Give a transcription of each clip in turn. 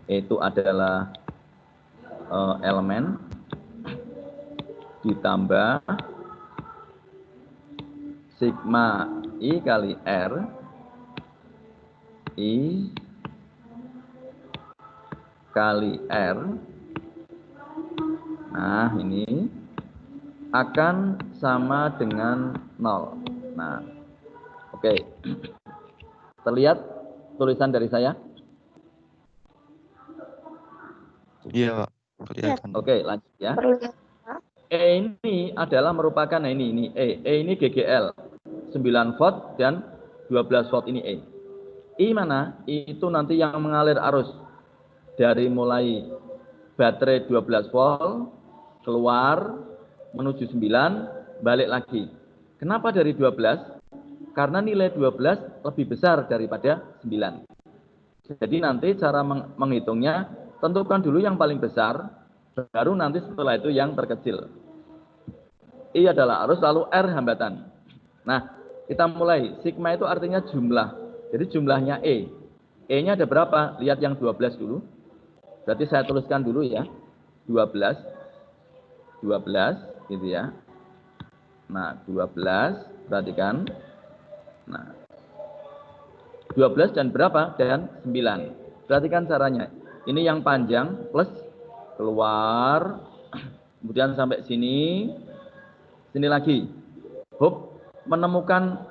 itu adalah elemen ditambah sigma I kali R, I kali R. Nah, ini akan sama dengan 0. Nah, oke. Terlihat tulisan dari saya? Iya, Pak. Kelihatan. Oke, lanjut ya. Terlihat. E ini adalah merupakan, nah ini E ini GGL 9 volt dan 12 volt ini E. I mana? I itu nanti yang mengalir arus dari mulai baterai 12 volt keluar menuju 9 balik lagi. Kenapa dari 12? Karena nilai 12 lebih besar daripada 9. Jadi nanti cara menghitungnya, tentukan dulu yang paling besar, baru nanti setelah itu yang terkecil. I adalah arus, lalu R hambatan. Nah, kita mulai. Sigma itu artinya jumlah. Jadi jumlahnya E. E-nya ada berapa? Lihat yang 12 dulu. Berarti saya tuliskan dulu ya. 12 gitu ya. Nah, 12, perhatikan. Nah, 12 dan berapa? Dan 9. Perhatikan caranya. Ini yang panjang plus keluar, kemudian sampai sini. Sini lagi. Hop, menemukan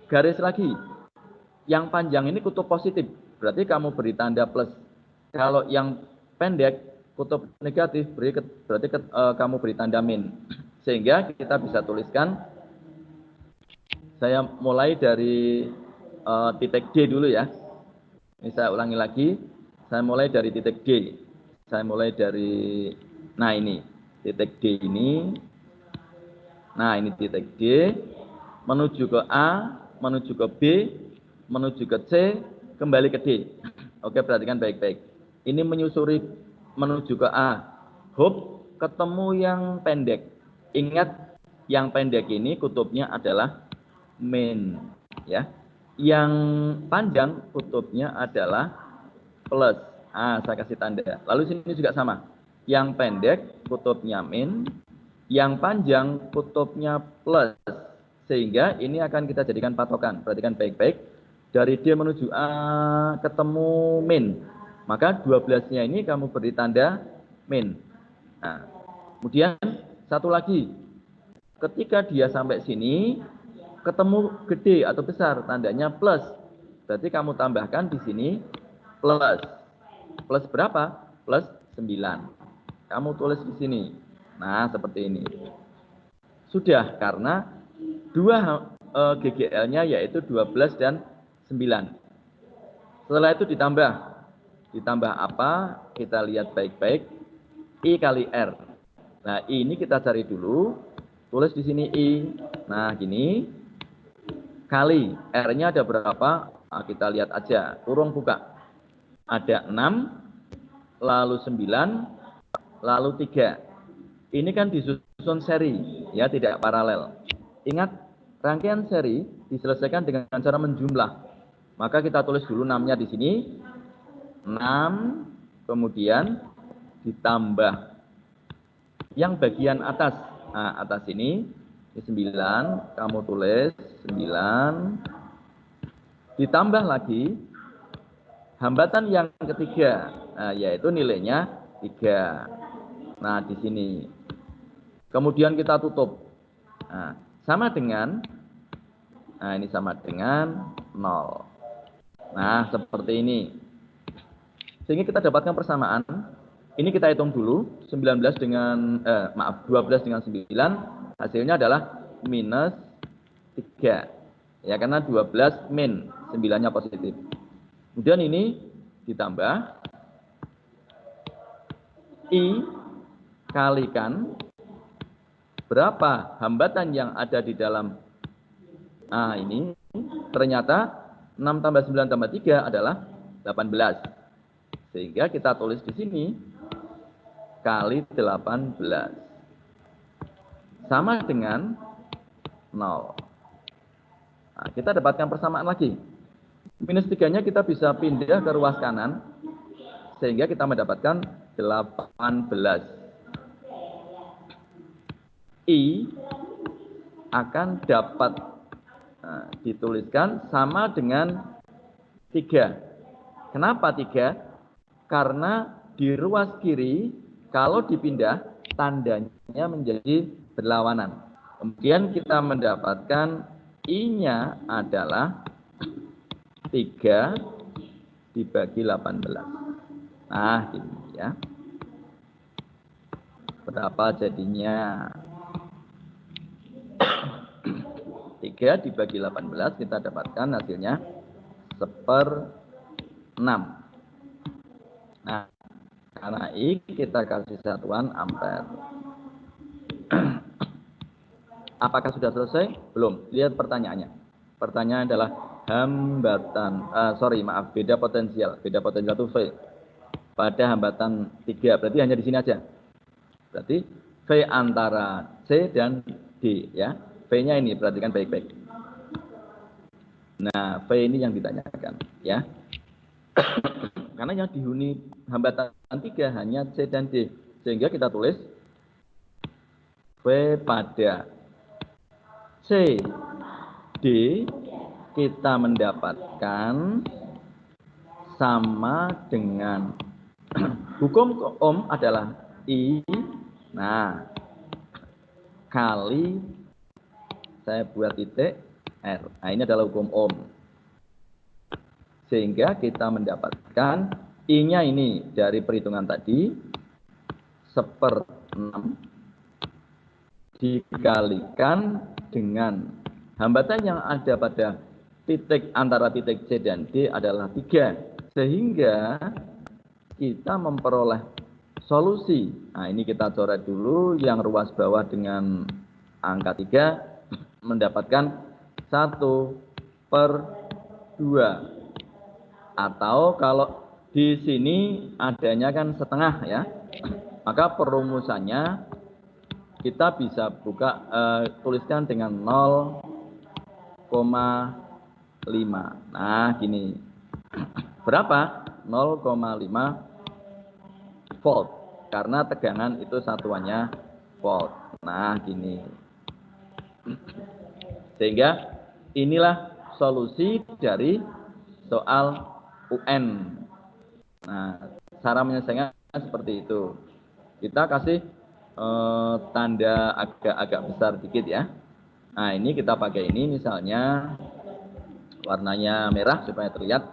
garis lagi. Yang panjang ini kutub positif. Berarti kamu beri tanda plus. Kalau yang pendek kutub negatif, berarti kamu beri tanda min. Sehingga kita bisa tuliskan, saya mulai dari titik D dulu ya. Ini saya ulangi lagi. Saya mulai dari titik D. Saya mulai dari, nah ini titik D ini. Nah, ini titik D, menuju ke A, menuju ke B, menuju ke C, kembali ke D. Oke, perhatikan baik-baik. Ini menyusuri menuju ke A. Hop, ketemu yang pendek. Ingat, yang pendek ini kutubnya adalah min. Ya. Yang panjang kutubnya adalah plus. Saya kasih tanda. Lalu sini juga sama. Yang pendek kutubnya min. Yang panjang kutubnya plus, sehingga ini akan kita jadikan patokan. Perhatikan baik-baik, dari D menuju A ketemu min, maka 12-nya ini kamu beri tanda min. Nah, kemudian satu lagi, ketika dia sampai sini ketemu gede atau besar, tandanya plus, berarti kamu tambahkan di sini plus. Plus berapa? Plus 9. Kamu tulis di sini. Nah, seperti ini. Sudah, karena dua GGL-nya yaitu 12 dan 9. Setelah itu ditambah. Ditambah apa? Kita lihat baik-baik. I kali R. Nah, I ini kita cari dulu. Tulis di sini I. Nah, gini. Kali. R-nya ada berapa? Nah, kita lihat aja. Kurung buka. Ada 6, lalu 9, lalu 3. Ini kan disusun seri, ya, tidak paralel. Ingat, rangkaian seri diselesaikan dengan cara menjumlah. Maka kita tulis dulu 6-nya di sini. 6, kemudian ditambah yang bagian atas. Nah, atas ini 9, kamu tulis 9. Ditambah lagi hambatan yang ketiga, yaitu nilainya 3. Nah, di sini. Kemudian kita tutup. Nah, sama dengan, nah ini sama dengan 0. Nah, seperti ini. Sehingga kita dapatkan persamaan. Ini kita hitung dulu. 12 dengan 9. Hasilnya adalah minus 3. Ya, karena 12 min, 9-nya positif. Kemudian ini ditambah. I kalikan berapa hambatan yang ada di dalam ini. Ternyata 6 tambah 9 tambah 3 adalah 18. Sehingga kita tulis di sini kali 18 sama dengan 0. Nah, kita dapatkan persamaan lagi. Minus 3-nya kita bisa pindah ke ruas kanan sehingga kita mendapatkan 18. I akan dapat dituliskan sama dengan 3. Kenapa 3? Karena di ruas kiri kalau dipindah tandanya menjadi berlawanan. Kemudian kita mendapatkan I-nya adalah 3 dibagi 18. Nah, ini ya. Berapa jadinya? 3 dibagi 18 kita dapatkan hasilnya 1/6. Nah, karena I kita kasih satuan ampere. Apakah sudah selesai? Belum. Lihat pertanyaannya. Pertanyaan adalah hambatan, beda potensial. Beda potensial itu V. Pada hambatan 3, berarti hanya di sini aja. Berarti V antara C dan D, ya. V-nya ini, perhatikan baik-baik. Nah, V ini yang ditanyakan, ya. Karena yang dihuni hambatan 3 hanya C dan D. Sehingga kita tulis V pada C, D kita mendapatkan sama dengan hukum Ohm adalah I, nah, kali, saya buat titik, R. Nah, ini adalah hukum Ohm. Sehingga kita mendapatkan I-nya ini dari perhitungan tadi 1/6 dikalikan dengan hambatan yang ada pada titik antara titik C dan D adalah 3. Sehingga kita memperoleh solusi. Nah, ini kita coret dulu yang ruas bawah dengan angka 3 mendapatkan 1/2. Atau kalau di sini adanya kan setengah, ya. Maka perumusannya kita bisa buka, tuliskan dengan 0,5. Nah, gini. Berapa? 0,5 volt. Karena tegangan itu satuannya volt. Nah, gini. Sehingga inilah solusi dari soal UN. Nah, cara menyelesaikannya seperti itu. Kita kasih tanda agak besar dikit, ya. Nah, ini kita pakai ini misalnya warnanya merah supaya terlihat.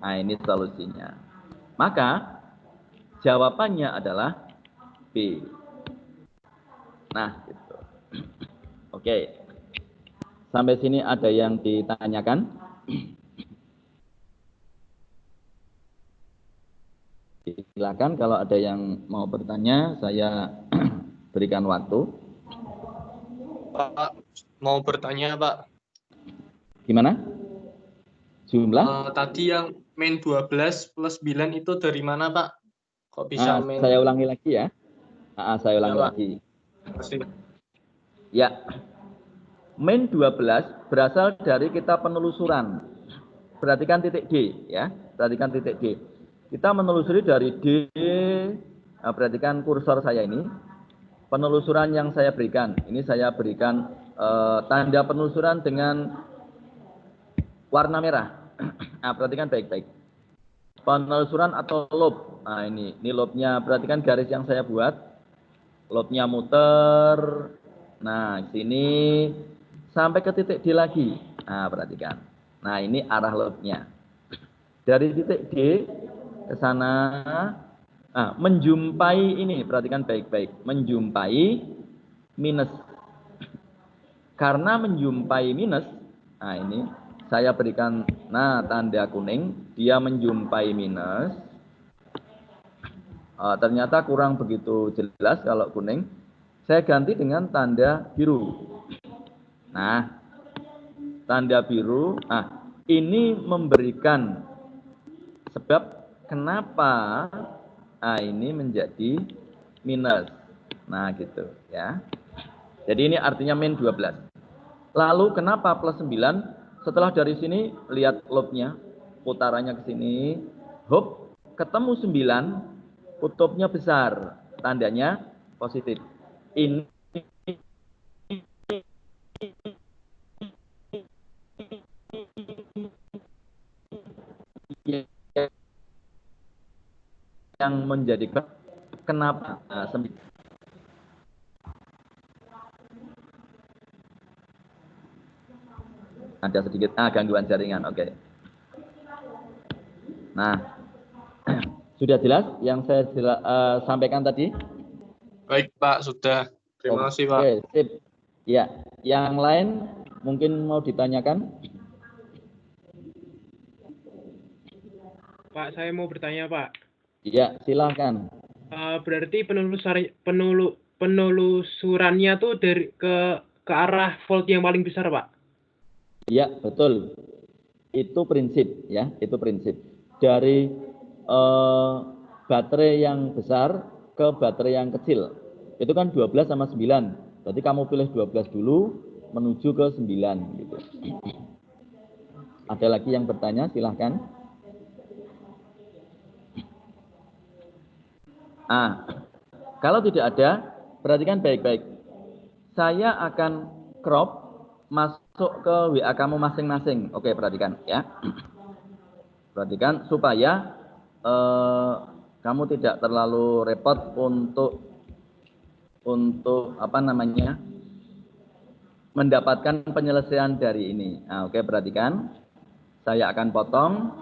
Nah, ini solusinya. Maka jawabannya adalah B. Nah, gitu. Oke. Sampai sini ada yang ditanyakan? Silakan kalau ada yang mau bertanya, saya berikan waktu. Pak, mau bertanya, Pak. Gimana? Jumlah? Tadi yang min 12 plus 9 itu dari mana, Pak? Kok bisa min? Saya ulangi lagi, ya. Saya ulangi Ya, lagi. Pasti. Ya. Min 12 berasal dari kita penelusuran. Perhatikan titik D, ya. Perhatikan titik D. Kita menelusuri dari D, perhatikan kursor saya ini. Penelusuran yang saya berikan. Ini saya berikan tanda penelusuran dengan warna merah. Nah, perhatikan baik-baik. Penelusuran atau loop. Nah, ini loopnya. Perhatikan garis yang saya buat. Loopnya muter. Nah, sini sampai ke titik D lagi. Nah, perhatikan. Nah, ini arah loopnya. Dari titik D ke sana, menjumpai ini, perhatikan baik-baik, menjumpai minus. Karena menjumpai minus, nah ini saya berikan, tanda kuning, dia menjumpai minus. Ternyata kurang begitu jelas kalau kuning. Saya ganti dengan tanda biru. Nah, tanda biru, ini memberikan sebab kenapa ini menjadi minus. Nah, gitu, ya. Jadi ini artinya min 12. Lalu kenapa plus 9? Setelah dari sini lihat loopnya, putarannya ke sini, Hop, ketemu 9, kutubnya besar, tandanya positif. Ini yang menjadi kenapa ada sedikit gangguan jaringan. Oke. Nah, sudah jelas yang saya sampaikan tadi? Baik, Pak, sudah. Terima kasih, Pak. Oke, sip. Ya, yang lain mungkin mau ditanyakan? Pak, saya mau bertanya, Pak. Iya, silakan. Berarti penelusurannya tuh dari ke arah volt yang paling besar, Pak? Iya, betul. Itu prinsip, ya. Itu prinsip. Dari baterai yang besar ke baterai yang kecil. Itu kan 12 sama 9. Berarti kamu pilih 12 dulu, menuju ke 9. Gitu. Ada lagi yang bertanya, silahkan. Kalau tidak ada, perhatikan baik-baik. Saya akan crop masuk ke WA kamu masing-masing. Oke, perhatikan ya. Perhatikan supaya kamu tidak terlalu repot untuk mendapatkan penyelesaian dari ini. Oke, perhatikan. Saya akan potong.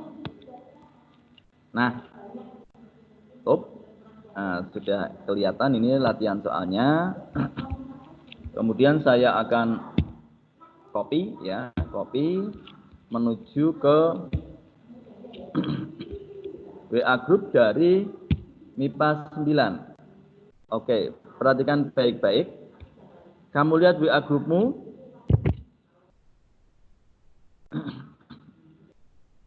Nah, sudah kelihatan ini latihan soalnya. Kemudian saya akan copy menuju ke WA group dari MIPA 9. Oke, perhatikan baik-baik. Kamu lihat WA grupmu?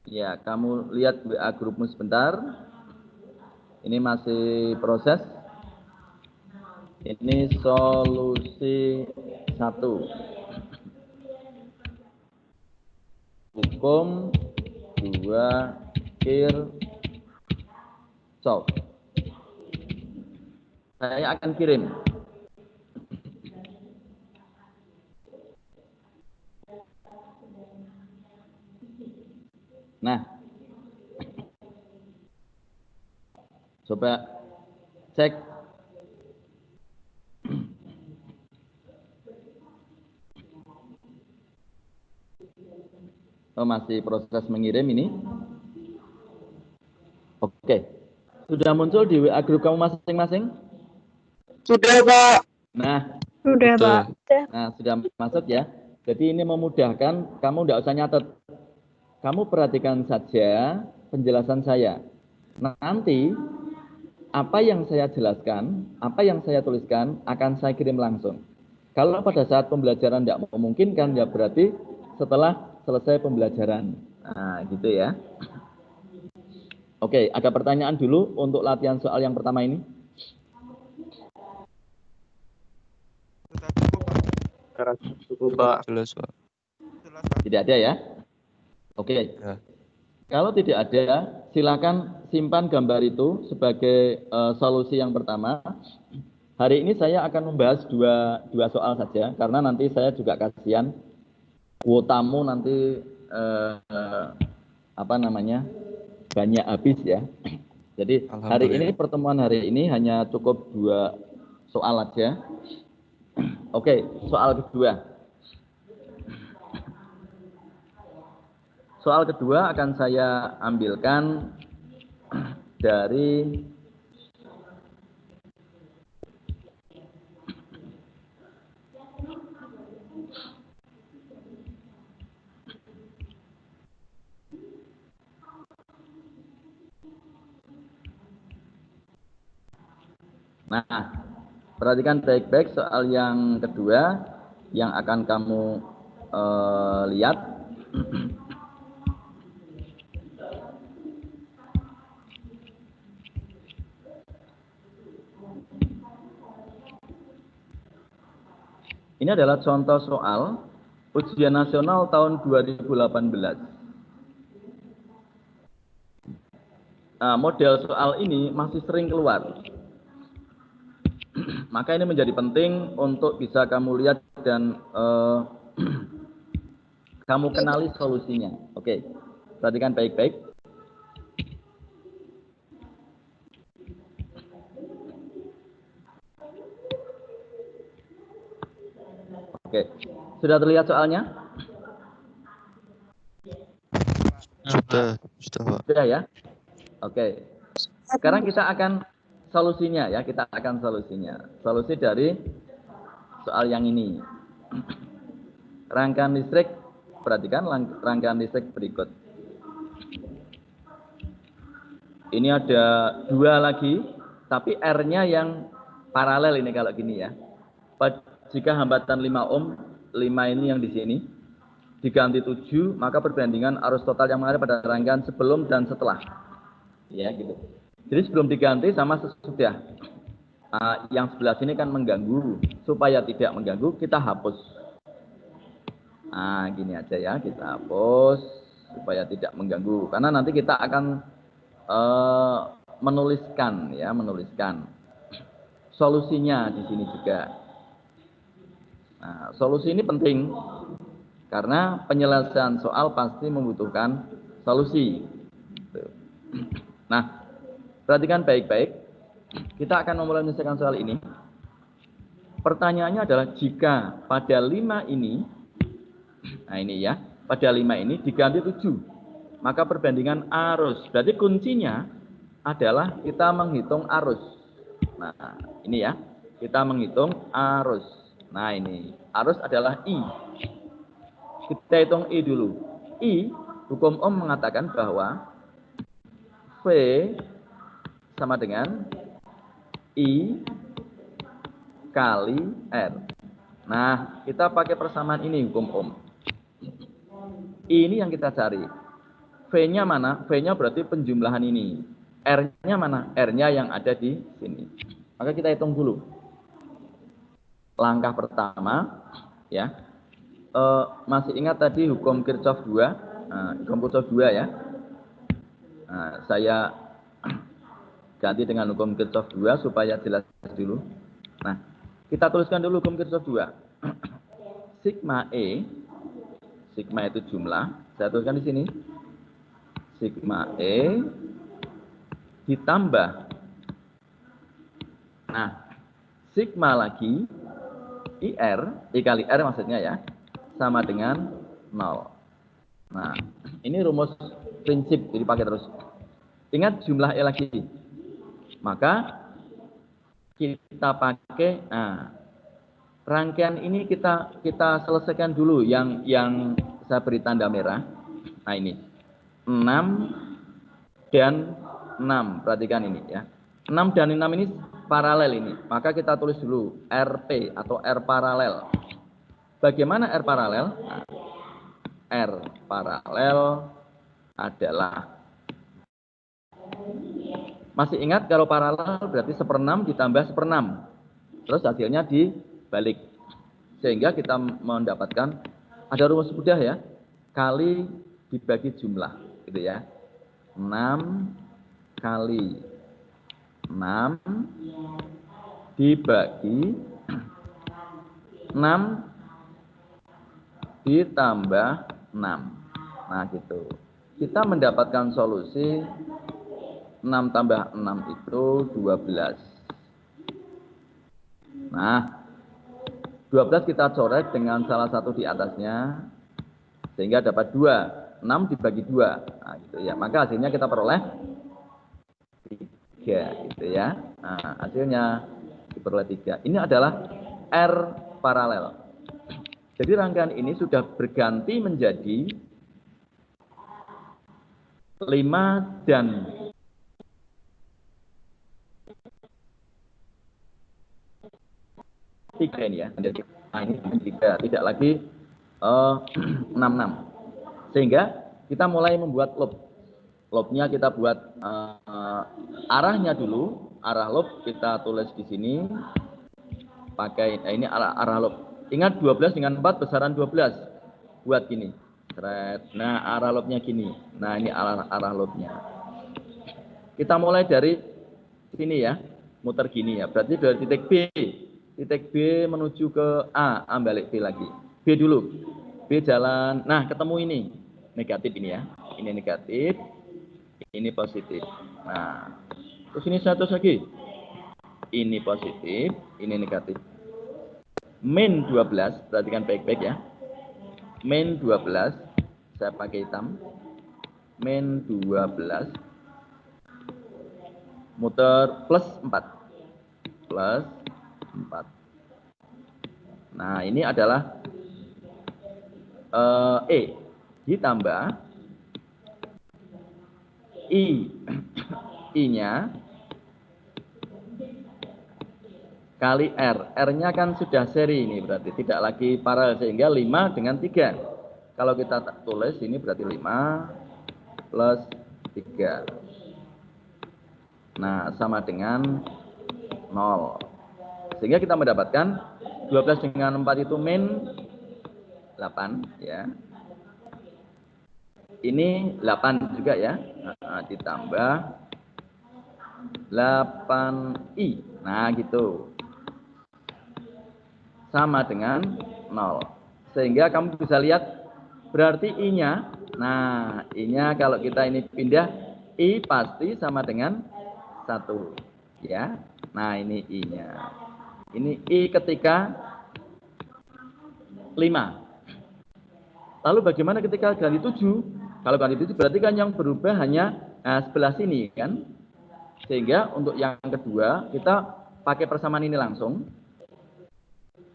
Ya, kamu lihat WA grupmu sebentar. Ini masih proses. Ini solusi 1. Hukum 2 Kirchhoff. Saya akan kirim. Nah, coba cek. Masih proses mengirim ini. Oke. Sudah muncul di WA grup kamu masing-masing? Sudah, Pak. Nah, Sudah, Pak. Nah, sudah masuk ya. Jadi ini memudahkan, kamu tidak usah nyatet. Kamu perhatikan saja penjelasan saya. Nanti apa yang saya jelaskan, apa yang saya tuliskan akan saya kirim langsung. Kalau pada saat pembelajaran tidak memungkinkan, ya berarti setelah selesai pembelajaran. Nah, gitu ya. Oke, ada pertanyaan dulu untuk latihan soal yang pertama ini? Cukup, Pak. Jelas, Pak. Tidak ada ya? Oke. Ya. Kalau tidak ada, silakan simpan gambar itu sebagai solusi yang pertama. Hari ini saya akan membahas dua soal saja, karena nanti saya juga kasihan kuotamu nanti banyak habis ya. Jadi hari ini pertemuan hari ini hanya cukup 2 soal aja. Oke, soal kedua. Soal kedua akan saya ambilkan dari Nah, perhatikan baik-baik soal yang kedua yang akan kamu lihat. Ini adalah contoh soal ujian nasional tahun 2018. model soal ini masih sering keluar. Maka ini menjadi penting untuk bisa kamu lihat dan kamu kenali solusinya. Oke, perhatikan baik-baik. Oke, sudah terlihat soalnya? Sudah, Pak. Sudah ya? Oke. Sekarang kita akan solusinya ya, kita akan solusinya. Solusi dari soal yang ini. Rangkaian listrik, perhatikan rangkaian listrik berikut. Ini ada 2 lagi, tapi R-nya yang paralel ini kalau gini ya. Jika hambatan 5 ohm, 5 ini yang di sini, diganti 7, maka perbandingan arus total yang mengalir pada rangkaian sebelum dan setelah. Ya, gitu. Jadi sebelum diganti sama sesudah. Yang sebelah sini kan mengganggu. Supaya tidak mengganggu, kita hapus. Gini aja ya, kita hapus supaya tidak mengganggu. Karena nanti kita akan menuliskan ya, menuliskan solusinya di sini juga. Nah, solusi ini penting karena penyelesaian soal pasti membutuhkan solusi. Nah, perhatikan baik-baik. Kita akan memulai menyelesaikan soal ini. Pertanyaannya adalah jika pada 5 ini, nah ini ya, pada 5 ini diganti 7, maka perbandingan arus. Berarti kuncinya adalah kita menghitung arus. Nah, ini ya, kita menghitung arus. Nah ini, arus adalah I. Kita hitung I dulu. I, hukum Ohm mengatakan bahwa V sama dengan I kali R. Nah, kita pakai persamaan ini hukum Ohm. I ini yang kita cari. V-nya mana? V-nya berarti penjumlahan ini. R-nya mana? R-nya yang ada di sini. Maka kita hitung dulu. Langkah pertama, ya, masih ingat tadi hukum Kirchhoff 2, hukum Kirchhoff 2 ya. Saya ganti dengan hukum Kirchhoff 2 supaya jelas dulu. Nah, kita tuliskan dulu hukum Kirchhoff 2. Sigma E, sigma itu jumlah, saya tuliskan di sini. Sigma E ditambah, nah, sigma lagi IR, I kali R maksudnya ya, sama dengan 0. Nah, ini rumus prinsip, jadi pakai terus. Ingat jumlah E lagi. Maka kita pakai, rangkaian ini kita selesaikan dulu yang saya beri tanda merah. Nah ini, 6 dan 6, perhatikan ini ya. 6 dan 6 ini paralel ini, maka kita tulis dulu RP atau R paralel. Bagaimana R paralel? Nah, R paralel adalah, masih ingat kalau paralel berarti 1/6 ditambah 1/6, terus hasilnya dibalik, sehingga kita mendapatkan ada rumus mudah ya, kali dibagi jumlah gitu ya. 6 kali 6 dibagi 6 ditambah 6. Nah gitu. Kita mendapatkan solusi 6 tambah 6 itu 12. Nah, 12 kita coret dengan salah satu di atasnya, sehingga dapat 2. 6 dibagi 2. Nah, gitu ya. Maka hasilnya kita peroleh 3, gitu ya. Nah, hasilnya diperoleh 3. Ini adalah R paralel. Jadi rangkaian ini sudah berganti menjadi 5 dan 3 ini ya. Nah, ini 3, tidak lagi 6. Sehingga kita mulai membuat loop. Loopnya kita buat arahnya dulu. Arah loop kita tulis di sini. Pakai ini arah loop. Ingat 12 dengan 4 besaran 12. Buat gini. Nah, arah loopnya gini. Nah, ini arah loopnya. Kita mulai dari sini ya, muter gini ya. Berarti dari titik B menuju ke A balik B lagi. B dulu. B jalan. Nah, ketemu ini. Negatif ini ya. Ini negatif, ini positif. Nah, terus ini satu lagi. Ini positif, ini negatif. Min 12, perhatikan baik-baik ya. Min 12, saya pakai hitam. Min 12, muter plus 4. Plus 4. Nah, ini adalah E ditambah I. I-nya kali R. R-nya kan sudah seri ini, berarti tidak lagi paralel, sehingga 5 dengan 3. Kalau kita tulis ini berarti 5 plus 3. Nah, sama dengan 0. Sehingga kita mendapatkan 12 dengan 4 itu min 8 ya. Ini 8 juga ya. Nah, ditambah 8i. Nah, gitu. Sama dengan 0. Sehingga kamu bisa lihat berarti i-nya. Nah, i-nya kalau kita ini pindah, i pasti sama dengan 1 ya. Nah, ini i-nya. Ini i ketika 5. Lalu bagaimana ketika ganti 7? Kalau ganti 7 berarti kan yang berubah hanya sebelah sini kan. Sehingga untuk yang kedua kita pakai persamaan ini langsung.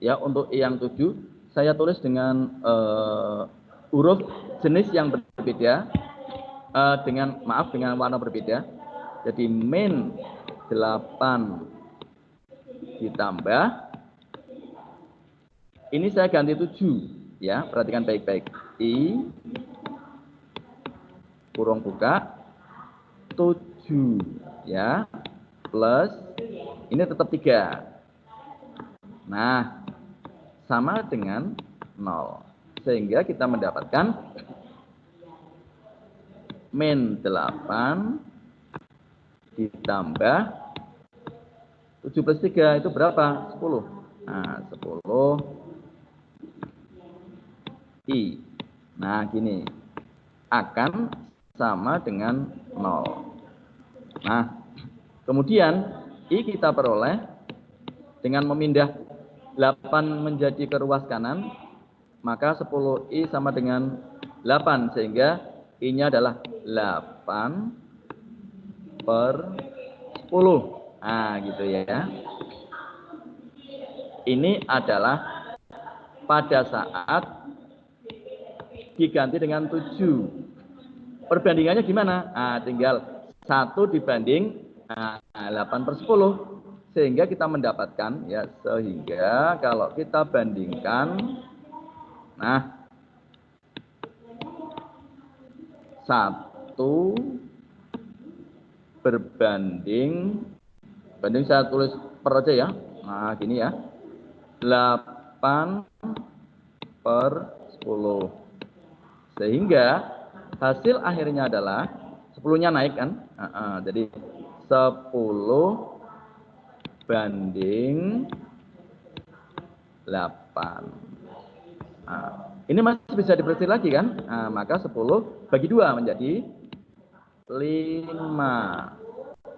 Ya, untuk i yang 7 saya tulis dengan huruf jenis yang berbeda dengan warna berbeda. Jadi min 8 ditambah ini saya ganti 7 ya, perhatikan baik-baik. I kurung buka 7 ya plus ini tetap 3. Nah, sama dengan 0. Sehingga kita mendapatkan min 8 ditambah 7 plus 3 itu berapa? 10. Nah, 10 I. Nah, gini. Akan sama dengan 0. Nah, kemudian I kita peroleh dengan memindah 8 menjadi ke ruas kanan, maka 10i sama dengan 8, sehingga I-nya adalah 8 per 10. Nah, gitu ya. Ini adalah pada saat diganti dengan 7. Perbandingannya gimana? Nah, tinggal 1 dibanding 8 per 10. Sehingga kita mendapatkan, ya, sehingga kalau kita bandingkan, nah, 1 berbanding, saya tulis per aja ya. Nah, gini ya. 8 per 10. Sehingga hasil akhirnya adalah 10-nya naik kan. Jadi 10 banding 8. Nah, ini masih bisa diperkecil lagi kan. Nah, maka 10 bagi 2 menjadi 5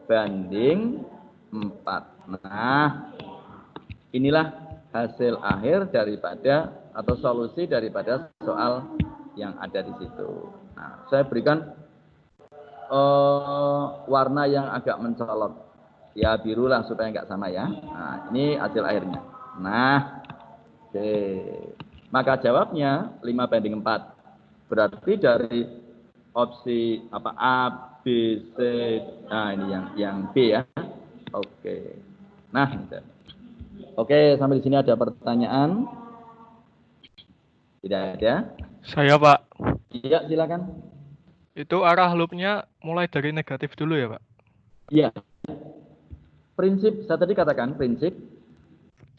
banding 4. Nah, inilah hasil akhir daripada atau solusi daripada soal yang ada di situ. Nah, saya berikan warna yang agak mencolok. Ya, biru lah supaya nggak sama ya. Nah, ini hasil akhirnya. Nah, oke. Maka jawabnya 5 banding 4. Berarti dari opsi apa A, B, C. Nah, ini yang B ya. Oke. Nah, oke, sampai di sini ada pertanyaan? Tidak ada? Saya, Pak. Iya, silakan. Itu arah loopnya mulai dari negatif dulu ya, Pak? Iya. Prinsip, saya tadi katakan prinsip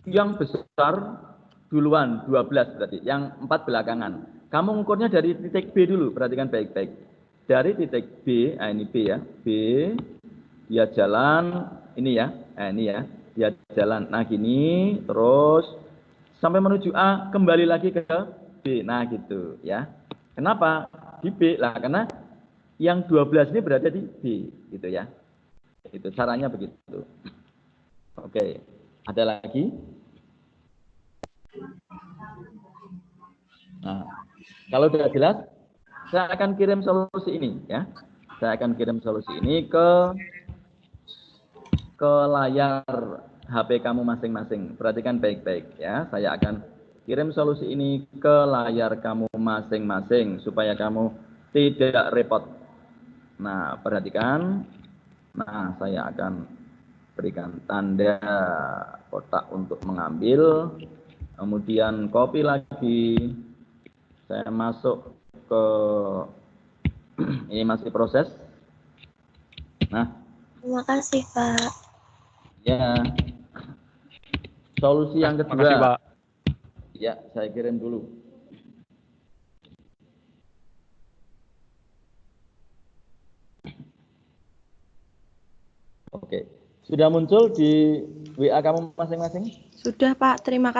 yang besar duluan 12 berarti, yang 4 belakangan. Kamu mengukurnya dari titik B dulu, perhatikan baik-baik. Dari titik B, ini B ya, B dia jalan, ini ya, ini ya, dia jalan, nah gini, terus sampai menuju A, kembali lagi ke B, nah gitu ya. Kenapa di B? Lah karena yang 12 ini berada di B, gitu ya. Itu caranya begitu. Oke, ada lagi? Nah, kalau sudah jelas, saya akan kirim solusi ini ya. Saya akan kirim solusi ini ke layar HP kamu masing-masing. Perhatikan baik-baik ya. Saya akan kirim solusi ini ke layar kamu masing-masing supaya kamu tidak repot. Nah, perhatikan. Nah, saya akan berikan tanda kotak untuk mengambil. Kemudian copy lagi. Saya masuk ke ini masih proses. Nah, Terima kasih, Pak. ya. Solusi yang kedua. Makasih, Pak. Ya, saya kirim dulu. Oke. Sudah muncul di WA kamu masing-masing? Sudah, Pak. Terima kasih.